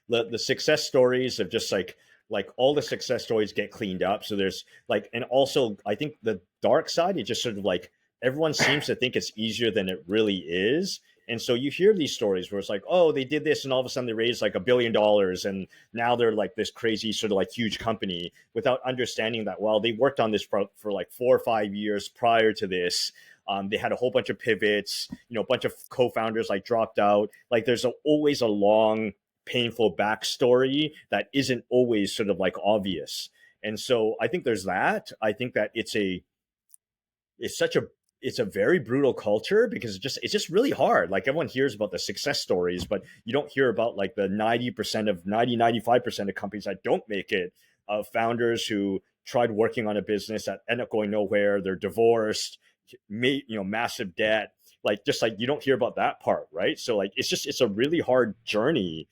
the success stories of just like all the success stories get cleaned up. So there's like, and also I think the dark side is just sort of like everyone seems to think it's easier than it really is. And so you hear these stories where it's like, oh, they did this and all of a sudden they raised like $1 billion and now they're like this crazy sort of like huge company without understanding that, well, they worked on this for like 4 or 5 years prior to this. They had a whole bunch of pivots, a bunch of co-founders like dropped out. Like there's always a long, painful backstory that isn't always sort of like obvious. And so I think there's that. I think that it's such a it's a very brutal culture because it's just really hard. Like everyone hears about the success stories, but you don't hear about like the 90% of 95% of companies that don't make it, of founders who tried working on a business that end up going nowhere. They're divorced, made, massive debt. Like just like you don't hear about that part, right? So like it's a really hard journey